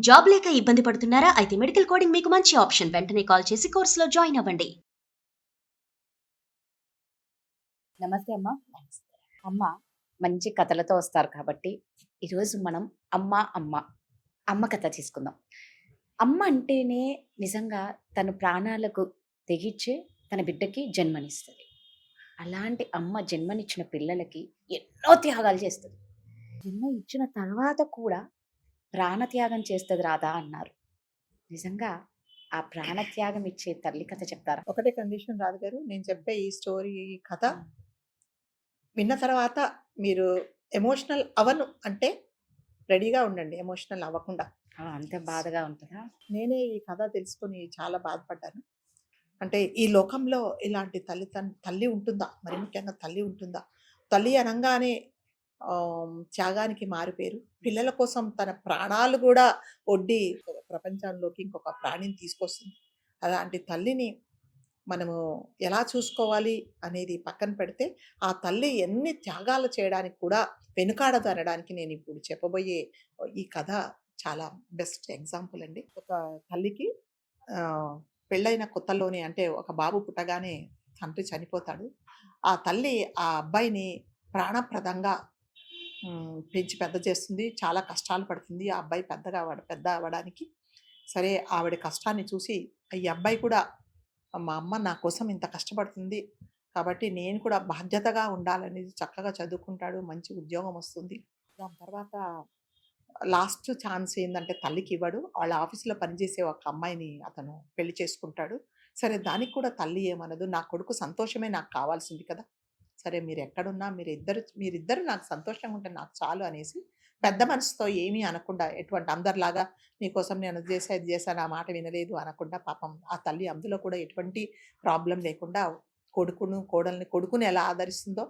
Job లేక ఇబ్బంది పడుతున్నారా? అయితే మెడికల్ కోడింగ్ మీకు మంచి ఆప్షన్. వెంటనే కాల్ చేసి కోర్సులో జాయిన్ అవ్వండి. నమస్తే అమ్మ. అమ్మ మంచి కథలతో వస్తారు కాబట్టి ఈరోజు మనం అమ్మ అమ్మ అమ్మ కథ తీసుకుందాం. అమ్మ అంటేనే నిజంగా తన ప్రాణాలకు తెగించే తన బిడ్డకి జన్మనిస్తుంది. అలాంటి అమ్మ జన్మనిచ్చిన పిల్లలకి ఎన్నో త్యాగాలు చేస్తుంది. జన్మ ఇచ్చిన తర్వాత కూడా ప్రాణత్యాగం చేస్తుంది రాదా అన్నారు. నిజంగా ఆ ప్రాణత్యాగం ఇచ్చే తల్లి కథ చెప్తారా? ఒకటే కండిషన్ రాదు గారు, నేను చెప్పే ఈ స్టోరీ ఈ కథ విన్న తర్వాత మీరు ఎమోషనల్ అవను అంటే రెడీగా ఉండండి. ఎమోషనల్ అవ్వకుండా. అంతే బాధగా ఉంటుందా? నేనే ఈ కథ తెలుసుకొని చాలా బాధపడ్డాను. అంటే ఈ లోకంలో ఇలాంటి తల్లి ఉంటుందా? మరి ముఖ్యంగా తల్లి ఉంటుందా? తల్లి అనంగానే త్యాగానికి మారుపేరు. పిల్లల కోసం తన ప్రాణాలు కూడా ఒడ్డి ప్రపంచంలోకి ఇంకొక ప్రాణిని తీసుకొస్తుంది. అలాంటి తల్లిని మనము ఎలా చూసుకోవాలి అనేది పక్కన పెడితే, ఆ తల్లి ఎన్ని త్యాగాలు చేయడానికి కూడా వెనుకాడదు అనడానికి నేను ఇప్పుడు చెప్పబోయే ఈ కథ చాలా బెస్ట్ ఎగ్జాంపుల్ అండి. ఒక తల్లికి పెళ్ళైన కొత్తలోనే, అంటే ఒక బాబు పుట్టగానే తండ్రి చనిపోతాడు. ఆ తల్లి ఆ అబ్బాయిని ప్రాణప్రదంగా పెంచి పెద్ద చేస్తుంది. చాలా కష్టాలు పడుతుంది ఆ అబ్బాయి పెద్ద అవ్వడానికి. సరే, ఆవిడ కష్టాన్ని చూసి ఈ అబ్బాయి కూడా మా అమ్మ నా కోసం ఇంత కష్టపడుతుంది కాబట్టి నేను కూడా బాధ్యతగా ఉండాలనేది చక్కగా చదువుకుంటాడు. మంచి ఉద్యోగం వస్తుంది. దాని తర్వాత లాస్ట్ ఛాన్స్ ఏంటంటే తల్లికి ఇవ్వడు. వాళ్ళ ఆఫీస్లో పనిచేసే ఒక అమ్మాయిని అతను పెళ్లి చేసుకుంటాడు. సరే, దానికి కూడా తల్లి ఏమనదు. నా కొడుకు సంతోషమే నాకు కావాల్సింది కదా, సరే మీరు ఎక్కడున్నా మీరిద్దరు నాకు సంతోషంగా ఉంటే నాకు చాలు అనేసి పెద్ద మనసుతో ఏమీ అనకుండా, ఎటువంటి అందరిలాగా నీకోసం నేను అది చేశాను ఆ మాట వినలేదు అనకుండా, పాపం ఆ తల్లి అందులో కూడా ఎటువంటి ప్రాబ్లం లేకుండా కొడుకుని ఎలా ఆదరిస్తుందో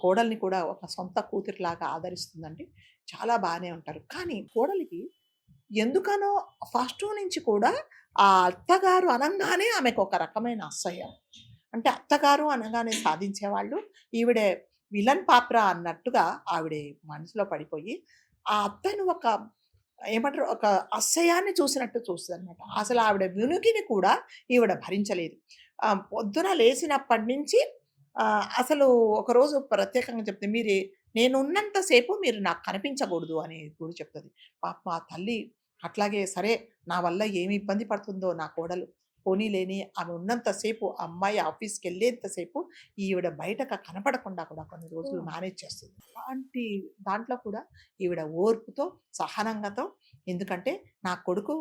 కోడల్ని కూడా ఒక సొంత కూతురిలాగా ఆదరిస్తుందండి. చాలా బాగానే ఉంటారు. కానీ కోడలికి ఎందుకనో ఫస్ట్ నుంచి కూడా ఆ అత్తగారు అనగానే ఆమెకు ఒక రకమైన అసహ్యం. అంటే అత్తగారు అనగానే సాధించేవాళ్ళు, ఈవిడే విలన్ పాత్ర అన్నట్టుగా ఆవిడ మనసులో పడిపోయి ఆ అత్తను ఒక అసహ్యాన్ని చూసినట్టు చూస్తుంది అనమాట. అసలు ఆవిడ వినుకిని కూడా ఈవిడ భరించలేదు. పొద్దున లేచినప్పటి నుంచి అసలు ఒకరోజు ప్రత్యేకంగా చెప్తే, నేనున్నంతసేపు మీరు నాకు కనిపించకూడదు అని కూడా చెప్తుంది. పాపం ఆ తల్లి అట్లాగే, సరే నా వల్ల ఏమి ఇబ్బంది పడుతుందో నా కోడలు, పోనీలేని ఆమె ఉన్నంతసేపు, అమ్మాయి ఆఫీస్కి వెళ్ళేంతసేపు ఈవిడ బయటకు కనపడకుండా కూడా కొన్ని రోజులు మేనేజ్ చేస్తుంది. అలాంటి దాంట్లో కూడా ఈవిడ ఓర్పుతో సహనంగాతో, ఎందుకంటే నా కొడుకు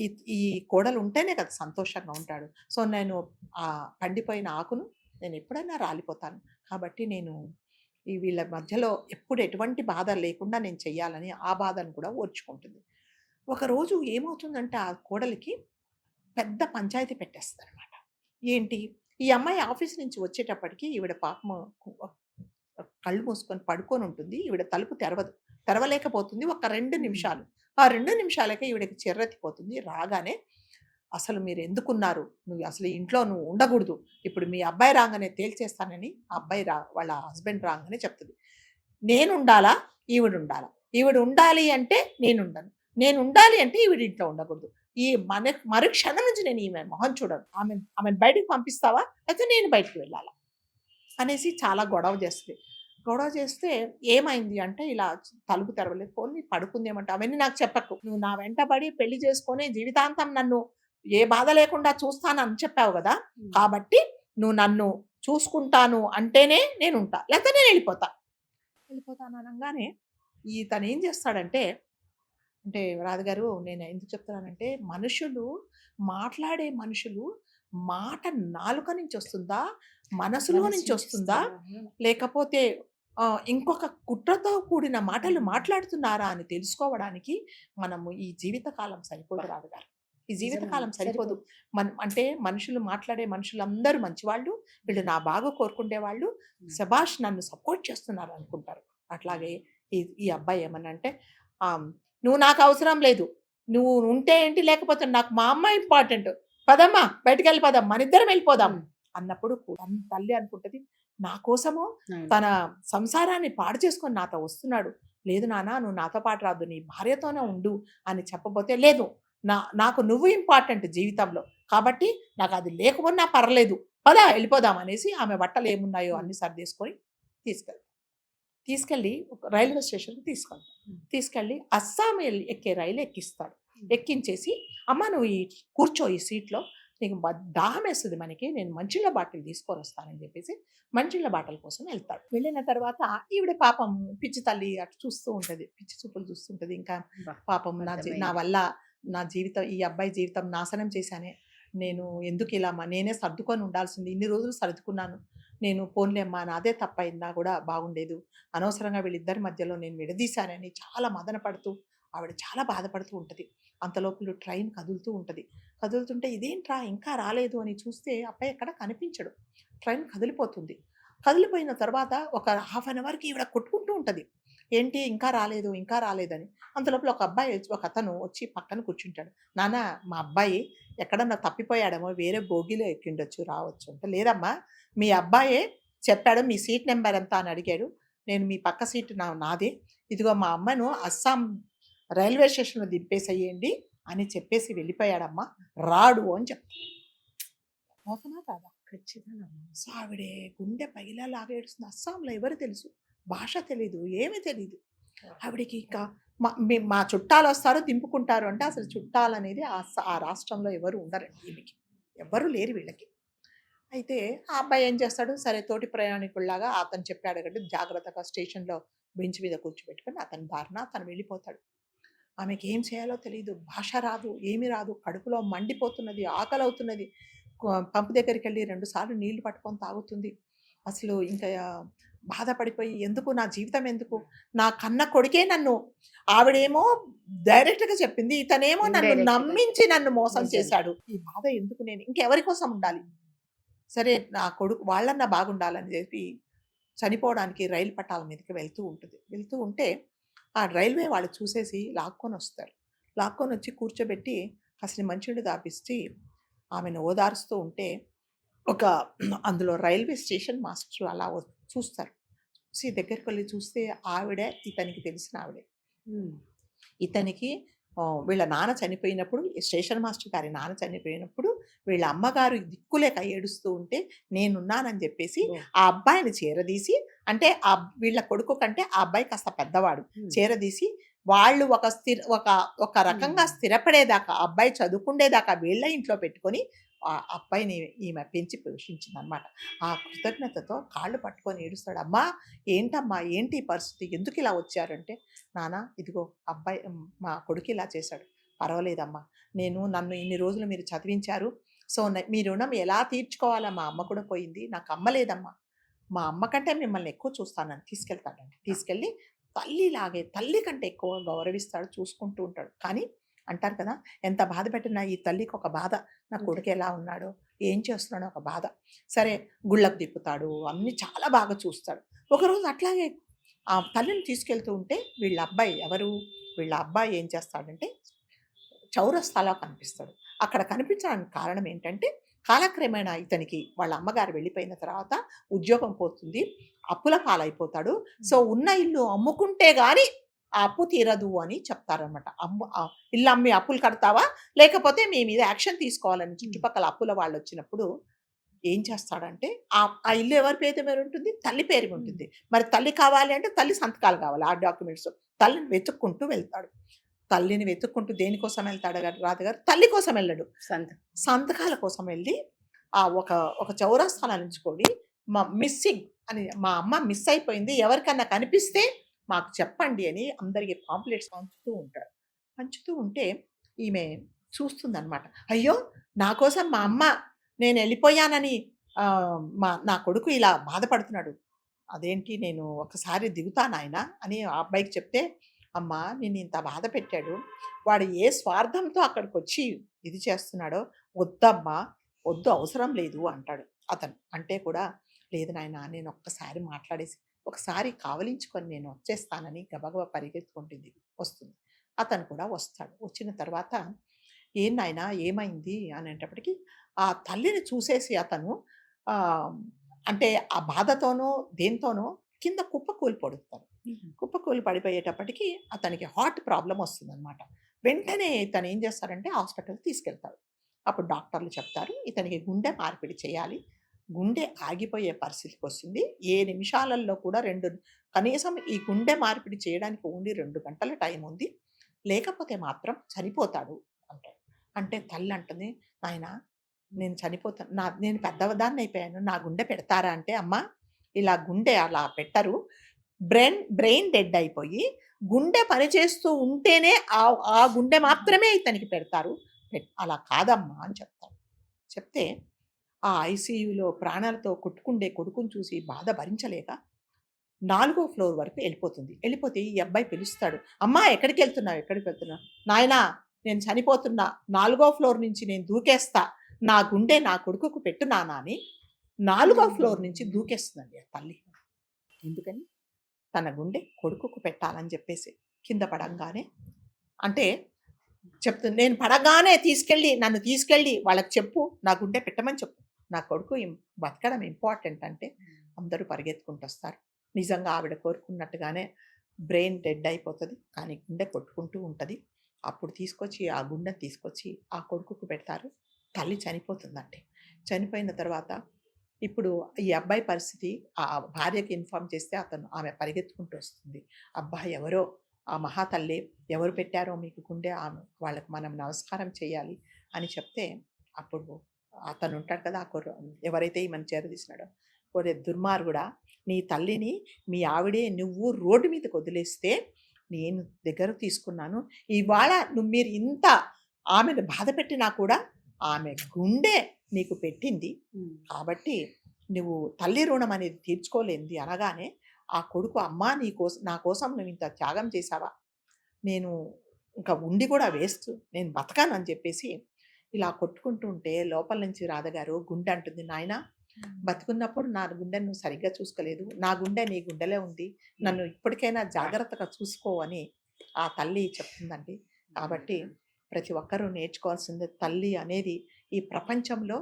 ఈ ఈ కోడలు ఉంటేనే కదా సంతోషంగా ఉంటాడు. సో నేను ఆ పండిపోయిన ఆకును నేను ఎప్పుడైనా రాలిపోతాను కాబట్టి నేను వీళ్ళ మధ్యలో ఎప్పుడు ఎటువంటి బాధ లేకుండా నేను చెయ్యాలని ఆ బాధను కూడా ఓర్చుకుంటుంది. ఒకరోజు ఏమవుతుందంటే ఆ కోడలికి పెద్ద పంచాయతీ పెట్టేస్తారనమాట. ఏంటి, ఈ అమ్మాయి ఆఫీస్ నుంచి వచ్చేటప్పటికి ఈవిడ పాపము కళ్ళు మూసుకొని పడుకొని ఉంటుంది. ఈవిడ తలుపు తెరవలేకపోతుంది. ఒక 2 నిమిషాలు. ఆ 2 నిమిషాలకే ఈవిడకి చిర్రెత్తిపోతుంది. రాగానే, అసలు మీరు ఎందుకున్నారు, నువ్వు అసలు ఇంట్లో నువ్వు ఉండకూడదు, ఇప్పుడు మీ అబ్బాయి రాగానే తేల్చేస్తానని ఆ అబ్బాయి వాళ్ళ హస్బెండ్ రాగానే చెప్తుంది. నేను ఉండాలా, ఈవిడ ఉండాలా? ఈవిడ ఉండాలి అంటే నేను ఉండను, నేను ఉండాలి అంటే ఈవిడ ఇంట్లో ఉండకూడదు. ఈ మరుక్షణం నుంచి నేను ఈమె మొహం చూడను. ఆమెను బయటకు పంపిస్తావా, అయితే నేను బయటకు వెళ్ళాలా అనేసి చాలా గొడవ చేస్తుంది. గొడవ చేస్తే ఏమైంది అంటే, ఇలా తలుపు తెరవలేదు, పోనీ పడుకుందేమంటే, అవన్నీ నాకు చెప్పకు, నువ్వు నా వెంటబడి పెళ్లి చేసుకొని జీవితాంతం నన్ను ఏ బాధ లేకుండా చూస్తానని చెప్పావు కదా, కాబట్టి నువ్వు నన్ను చూసుకుంటాను అంటేనే నేను ఉంటా, లేకపోతే నేను వెళ్ళిపోతాను అనగానే తను ఏం చేస్తాడంటే, అంటే రాజుగారు నేను ఎందుకు చెప్తున్నానంటే, మాట్లాడే మనుషులు మాట నాలుక నుంచి వస్తుందా, మనసులో నుంచి వస్తుందా, లేకపోతే ఇంకొక కుట్రతో కూడిన మాటలు మాట్లాడుతున్నారా అని తెలుసుకోవడానికి మనము ఈ జీవితకాలం సరిపోదు రాజుగారు. ఈ జీవితకాలం సరిపోదు. అంటే మాట్లాడే మనుషులందరూ మంచివాళ్ళు, వీళ్ళు నా బాగా కోరుకుండేవాళ్ళు, శభాష్ నన్ను సపోర్ట్ చేస్తున్నారు అనుకుంటారు. అట్లాగే ఈ అబ్బాయి ఏమన్నా అంటే, నువ్వు నాకు అవసరం లేదు, నువ్వు ఉంటే ఏంటి లేకపోతే నాకు మా అమ్మ ఇంపార్టెంట్, పదమ్మా బయటికి వెళ్ళిపోదాం, మన ఇద్దరం వెళ్ళిపోదాం అన్నప్పుడు తల్లి అనుకుంటది, నా కోసము తన సంసారాన్ని పాడు చేసుకొని నాతో వస్తున్నాడు, లేదు నాన్న నువ్వు నాతో పాటు రాదు నీ భార్యతోనే ఉండు అని చెప్పబోతే, లేదు నాకు నువ్వు ఇంపార్టెంట్ జీవితంలో. కాబట్టి నాకు అది లేకపోయినా పర్లేదు. పద వెళ్ళిపోదాం అనేసి ఆమె బట్టలు ఏమున్నాయో అన్నీ సర్దేసుకొని తీసుకెళ్తాడు. తీసుకెళ్ళి ఒక రైల్వే స్టేషన్‌కి తీసుకెళ్తాడు. తీసుకెళ్ళి అస్సాం ఎక్కే రైలు ఎక్కిస్తాడు. ఎక్కించేసి, "అమ్మ నువ్వు కూర్చో ఈ సీట్‌లో. నీకు దాహమేస్తది మనకి. నేను మంచినీళ్ళ బాటిల్ తీసుకొనొస్తానని" చెప్పేసి మంచినీళ్ళ బాటిల్ కోసం వెళ్తాడు. వెళ్ళిన తర్వాత ఈవిడ పాపం పిచ్చి తల్లి అటు చూస్తూ ఉంటది. పిచ్చి చూపులు చూస్తుంటది. ఇంకా పాపం నా వల్ల నా జీవితం ఈ అబ్బాయి జీవితం నాశనం చేశానే. నేను ఎందుకిలా నేనే సర్దుకొని ఉండాల్సింది. ఇన్ని రోజులు సర్దుకున్నాను. నేను పోన్లే అమ్మా నాదే తప్పయిందా కూడా బాగుండేదు. అనవసరంగా వీళ్ళిద్దరి మధ్యలో నేను విడదీశానని చాలా మదన పడుతూ ఆవిడ చాలా బాధపడుతూ ఉంటది. అంతలోపులు ట్రైన్ కదులుతూ ఉంటది. కదులుతుంటే ఇదేంట్రా ఇంకా రాలేదు అని చూస్తే అబ్బాయి ఎక్కడ కనిపించడు. ట్రైన్ కదిలిపోతుంది. కదిలిపోయిన తర్వాత ఒక హాఫ్ అన్ అవర్‌కి ఈవిడ కొట్టుకుంటూ ఉంటది. ఏంటి ఇంకా రాలేదు, ఇంకా రాలేదని. అంతలోపల ఒక అతను వచ్చి పక్కన కూర్చుంటాడు. నాన్న మా అబ్బాయి ఎక్కడన్నా తప్పిపోయాడేమో వేరే బోగీలో ఎక్కిండొచ్చు రావచ్చు అంటే, లేదమ్మా మీ అబ్బాయే చెప్పాడు మీ సీట్ నెంబర్ ఎంత అని అడిగాడు. నేను మీ పక్క సీటు నాదే. ఇదిగో మా అమ్మను అస్సాం రైల్వే స్టేషన్‌లో దింపేసేయండి అని చెప్పేసి వెళ్ళిపోయాడమ్మా. రాడు అని చెప్తాడు. మోసమా కాదా? ఖచ్చితంగా. సో, ఆవిడే గుండె పగిలేలాగా ఏడుస్తుంది. అస్సాంలో ఎవరు తెలుసు? భాష తెలీదు. ఏమీ తెలీదు. ఆవిడకి ఇంకా మా చుట్టాలొస్తారు దింపుకుంటారు అంటే అసలు చుట్టాలనేది ఆ రాష్ట్రంలో ఎవరు ఉండరండి ఈమెకి. ఎవ్వరు లేరు వీళ్ళకి. అయితే ఆ అబ్బాయి ఏం చేస్తాడు, సరే తోటి ప్రయాణికుల్లాగా అతను చెప్పాడు కాబట్టి జాగ్రత్తగా స్టేషన్‌లో బెంచ్ మీద కూర్చోబెట్టుకొని అతని దారిన తను వెళ్ళిపోతాడు. ఆమెకి ఏం చేయాలో తెలీదు. భాష రాదు, ఏమీ రాదు. కడుపులో మండిపోతున్నది, ఆకలవుతున్నది. పంపు దగ్గరికెళ్ళి 2 సార్లు నీళ్లు పట్టుకొని తాగుతుంది. అసలు ఇంకా బాధపడిపోయి ఎందుకు నా జీవితం ఎందుకు? నా కన్న కొడుకే నన్ను ఆవిడేమో డైరెక్ట్‌గా చెప్పింది. ఇతనేమో నన్ను ఇండైరెక్ట్‌గా. నమ్మించి నన్ను మోసం నిజం. చేశాడు. ఈ బాధ ఎందుకు నేను ఇంకెవరి కోసం ఉండాలి? సరే నా కొడుకు వాళ్ళన్నా బాగుండాలని చెప్పి చనిపోవడానికి రైలు పట్టాల మీదకి వెళ్తూ ఉంటుంది. వెళ్తూ ఉంటే ఆ రైల్వే వాళ్ళు చూసేసి లాక్కొనొస్తారు. లాక్కొనొచ్చి కూర్చోబెట్టి కాసిన్ని మంచినీళ్ళు తాపిచ్చి ఆమెను ఓదారుస్తూ ఉంటే ఒక అందులో రైల్వే స్టేషన్ మాస్టర్ అలా చూస్తారు. చూసి దగ్గరికెళ్ళి చూస్తే ఆవిడే ఇతనికి తెలిసిన ఆవిడే. హ్మ్. ఇతనికి వీళ్ళ నాన్న చనిపోయినప్పుడు స్టేషన్ మాస్టర్ గారి నాన్న చనిపోయినప్పుడు వీళ్ళ అమ్మగారు దిక్కులేక ఏడుస్తూ ఉంటే నేనున్నానని చెప్పేసి ఓహ్! ఆ అబ్బాయిని చేరదీసి అంటే వీళ్ళ కొడుకు కంటే ఆ అబ్బాయి కాస్త పెద్దవాడు. హ్మ్. చేరదీసి వాళ్ళు ఒక రకంగా స్థిరపడేదాకా ఆ అబ్బాయి చదువుకుండేదాకా వీళ్ళ ఇంట్లో పెట్టుకొని ఆ అబ్బాయిని ఈమె పెంచి పోషించిందనమాట. ఆ కృతజ్ఞతతో కాళ్ళు పట్టుకొని ఏడుస్తాడు. "అమ్మా ఏంటమ్మా ఏంటి ఈ పరిస్థితి? ఎందుకు ఇలా వచ్చారంటే" నాన్న ఇదిగో అబ్బాయి మా కొడుకు ఇలా చేశాడు. పర్వాలేదమ్మా. నన్ను ఇన్ని రోజులు మీరు చదివించారు. సో, మీ రుణం ఎలా తీర్చుకోవాలా? మా అమ్మ కూడా పోయింది. నాకు అమ్మ లేదమ్మా. మా అమ్మ కంటే మిమ్మల్ని ఎక్కువ చూస్తానని తీసుకెళ్తాడండి. తీసుకెళ్ళి తల్లిలాగే తల్లి కంటే ఎక్కువ గౌరవిస్తాడు. చూసుకుంటూ ఉంటాడు. కానీ అంటారు కదా! ఎంత బాధ పెట్టినా ఈ తల్లికి ఒక బాధ. నా అంతే. కొడుకు ఎలా ఉన్నాడో, ఏం చేస్తున్నాడో ఒక బాధ. సరే గుళ్ళకు తిప్పుతాడు. అన్నీ చాలా బాగా చూస్తాడు. ఒకరోజు అట్లాగే ఆ తల్లిని తీసుకెళ్తూ ఉంటే వీళ్ళ అబ్బాయి ఏం చేస్తాడంటే చౌరస్తాలో కనిపిస్తాడు. అక్కడ కనిపించడానికి కారణం ఏంటంటే కాలక్రమేణా ఇతనికి వాళ్ళ అమ్మగారు వెళ్ళిపోయిన తర్వాత ఉద్యోగం పోతుంది. అప్పుల పాలైపోతాడు. సో, ఉన్న ఇల్లు అమ్ముకుంటే గాని ఆ అప్పు తీరదు అని చెప్తారనమాట. ఇల్లు అమ్మి అప్పులు కడతావా? లేకపోతే మీ మీద యాక్షన్ తీసుకోవాలని చుట్టుపక్కల అప్పుల వాళ్ళొచ్చినప్పుడు ఏం చేస్తాడంటే ఆ ఇల్లు ఎవరి పేరు మీద ఉంటుంది? తల్లి పేరు మీద ఉంటుంది. మరి తల్లి కావాలి అంటే తల్లి సంతకాలు కావాలి. ఆ డాక్యుమెంట్స్. తల్లిని వెతుక్కుంటూ వెళ్తాడు. తల్లిని వెతుక్కుంటూ దేనికోసం వెళ్తాడు రాజుగారు? తల్లి కోసం వెళ్ళడు. సంతకాల కోసం వెళ్ళి ఒక చౌరస్తాలో నిల్చుకొని మిస్సింగ్ అని మా అమ్మ మిస్ అయిపోయింది. ఎవరికన్నా కనిపిస్తే మాకు చెప్పండి అని అందరికి పాంప్లెట్స్ పంచుతూ ఉంటాడు. పంచుతూ ఉంటే ఈమె చూస్తుందనమాట. అయ్యో! నా కోసం మా అమ్మ నేను వెళ్ళిపోయానని నా కొడుకు ఇలా బాధపడుతున్నాడు. అదేంటి నేను ఒకసారి దిగుతా నాయనా అని ఆ అబ్బాయికి చెప్తే, అమ్మా నిన్ను ఇంత బాధ పెట్టాడు. వాడు ఏ స్వార్థంతో అక్కడికొచ్చి ఇది చేస్తున్నాడో వద్దమ్మా, వద్దు అవసరం లేదు అంటాడు అతను. అంటే కూడా లేదు నాయనా నేను ఒక్కసారి మాట్లాడేసి ఒకసారి కావలించుకొని నేను వచ్చేస్తానని గబగబా పరిగెత్తుకుంటుంది వస్తుంది. అతను కూడా వస్తాడు. వచ్చిన తర్వాత ఏం నాయనా ఏమైంది అనేటప్పటికి ఆ తల్లిని చూసేసి అతను అంటే ఆ బాధతోనో దేనితోనో కింద కుప్పకూలి పడుతారు. కుప్పకూలి పడిపోయేటప్పటికి అతనికి హార్ట్ ప్రాబ్లమ్ వస్తుందన్నమాట. వెంటనే ఇతను ఏం చేస్తారంటే హాస్పిటల్‌కి తీసుకెళ్తారు. అప్పుడు డాక్టర్లు చెప్తారు, ఇతనికి గుండె మార్పిడి చేయాలి. గుండె ఆగిపోయే పరిస్థితికొస్తుంది. ఏ నిమిషాలలో కూడా కనీసం ఈ గుండె మార్పిడి చేయడానికి ఓన్లీ 2 గంటల టైం ఉంది. లేకపోతే మాత్రం చనిపోతాడు అంటారు. అంటే తల్లి అంటుంది, "నాయనా నేను చనిపోతాను. నేను పెద్దదాన్నయిపోయాను. నా గుండె పెడతారా?" అంటే, "అమ్మా ఇలా గుండె అలా పెట్టరు. బ్రెయిన్ డెడ్ అయిపోయి గుండె పనిచేస్తూ ఉంటేనే ఆ గుండె మాత్రమే ఇతనికి పెడతారు. అలా కాదమ్మా" అని చెప్తారు. చెప్తే ఆ ఐసీయూలో ప్రాణాలతో కొట్టుకుండే కొడుకుని చూసి బాధ భరించలేక 4వ ఫ్లోర్ వరకు వెళ్ళిపోతుంది. వెళ్ళిపోతే ఈ అబ్బాయి పిలుస్తాడు, "అమ్మా ఎక్కడికి వెళ్తున్నావు? ఎక్కడికి వెళ్తున్నావు?" "నాయనా నేను చనిపోతున్నా. 4వ ఫ్లోర్ నుంచి నేను దూకేస్తా. నా గుండె నా కొడుకుకు పెట్టు నాన్న" అని 4వ ఫ్లోర్ నుంచి దూకేస్తుందండి ఆ తల్లి. ఎందుకని? తన గుండె కొడుకుకు పెట్టాలని చెప్పేసి. కింద పడంగానే అంటే చెప్తుంది, "నేను పడగానే నన్ను తీసుకెళ్ళి వాళ్ళకి చెప్పు, నా గుండె పెట్టమని చెప్పు. నా కొడుకు బతకడం ఇంపార్టెంట్" అంటే అందరూ పరిగెత్తుకుంటూ వస్తారు. నిజంగా ఆవిడ కోరుకున్నట్టుగానే బ్రెయిన్ డెడ్ అయిపోతుంది, కానీ గుండె కొట్టుకుంటూ ఉంటుంది. అప్పుడు ఆ గుండెని తీసుకొచ్చి ఆ కొడుకుకు పెడతారు. తల్లి చనిపోతుందండి. చనిపోయిన తర్వాత ఇప్పుడు ఈ అబ్బాయి పరిస్థితి, ఆ భార్యకి ఇన్ఫార్మ్ చేస్తే ఆమె పరిగెత్తుకుంటూ వస్తుంది. "అబ్బా ఎవరో ఆ మహాతల్లి, ఎవరు పెట్టారో మీకు గుండె, వాళ్ళకి మనం నమస్కారం చేయాలి" అని చెప్తే, అప్పుడు అతను ఉంటాడు కదా, ఎవరైతే ఈమెను చేరదీసినాడో, "ఒరే దుర్మార్గుడా, నీ తల్లిని మీ ఆవిడే నువ్వు రోడ్డు మీదకి వదిలేస్తే నేను దగ్గరకు తీసుకున్నాను. ఇవాళ మీరు ఇంత ఆమెను బాధ పెట్టినా కూడా ఆమె గుండె నీకు పెట్టింది. కాబట్టి నువ్వు తల్లి రుణం అనేది తీర్చుకోలేంది" అనగానే ఆ కొడుకు, "అమ్మా నా కోసం నువ్వు ఇంత త్యాగం చేశావా? నేను ఇంకా ఉండి కూడా వేస్ట్, నేను బతకాను" అని చెప్పేసి ఇలా కొట్టుకుంటూ ఉంటే లోపల నుంచి రాధగారు గుండె అంటుంది, "నాయనా బతుకున్నప్పుడు నా గుండెను నువ్వు సరిగ్గా చూసుకోలేదు. నా గుండె నీ గుండెలే ఉంది. నన్ను ఇప్పటికైనా జాగ్రత్తగా చూసుకో" అని ఆ తల్లి చెప్తుందండి. కాబట్టి ప్రతి ఒక్కరూ నేర్చుకోవాల్సింది, తల్లి అనేది ఈ ప్రపంచంలో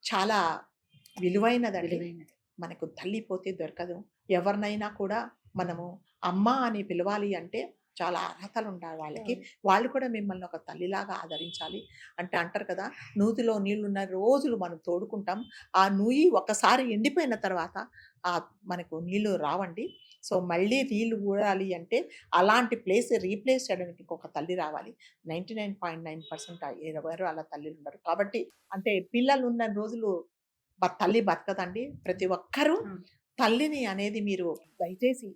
చాలా విలువైనదండి. మనకు తల్లి పోతే దొరకదు. ఎవరినైనా కూడా మనము అమ్మ అని పిలవాలి అంటే చాలా అర్హతలు ఉండాలి వాళ్ళకి. వాళ్ళు కూడా మిమ్మల్ని ఒక తల్లిలాగా ఆదరించాలి. అంటే అంటారు కదా, నూతిలో నీళ్లున్న రోజులు మనం తోడుకుంటాం. ఆ నూయి ఒక్కసారి ఎండిపోయిన తర్వాత మనకు నీళ్లు రావండి. సో మళ్ళీ నీళ్లు ఊరాలి అంటే అలాంటి రీప్లేస్ చేయడానికి ఇంకొక తల్లి రావాలి. 99.9% ఎవరు అలా తల్లిలు ఉండరు. కాబట్టి అంటే పిల్లలు ఉన్న రోజులు తల్లి బతకదండి. ప్రతి ఒక్కరూ తల్లిని అనేది మీరు దయచేసి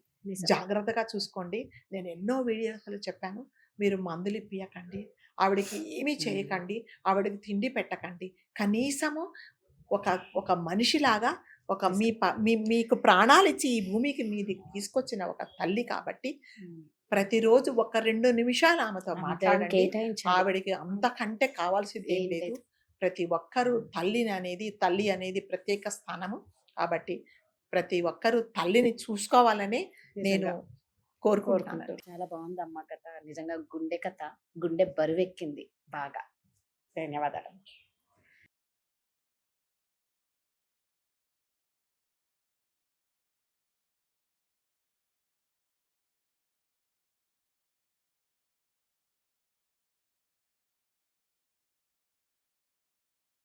జాగ్రత్తగా చూసుకోండి. నేను ఎన్నో వీడియోస్‌లో చెప్పాను. మీరు మందులు ఇప్పియకండి, ఆవిడకి ఏమీ చేయకండి, ఆవిడకి తిండి పెట్టకండి. కనీసము ఒక మనిషిలాగా మీకు ప్రాణాలిచ్చి ఈ భూమికి మీది తీసుకొచ్చిన ఒక తల్లి కాబట్టి ప్రతిరోజు ఒక 2 నిమిషాలు ఆమెతో మాట్లాడండి. ఆవిడకి అంతకంటే కావాల్సింది ఏం లేదు. ప్రతి ఒక్కరూ తల్లి అనేది ప్రత్యేక స్థానము. కాబట్టి ప్రతి ఒక్కరూ తల్లిని చూసుకోవాలని నేను కోరుకుంటున్నాను. చాలా బాగుందమ్మా కథ. నిజంగా గుండె కథ, గుండె బరువెక్కింది బాగా. ధన్యవాదాలు.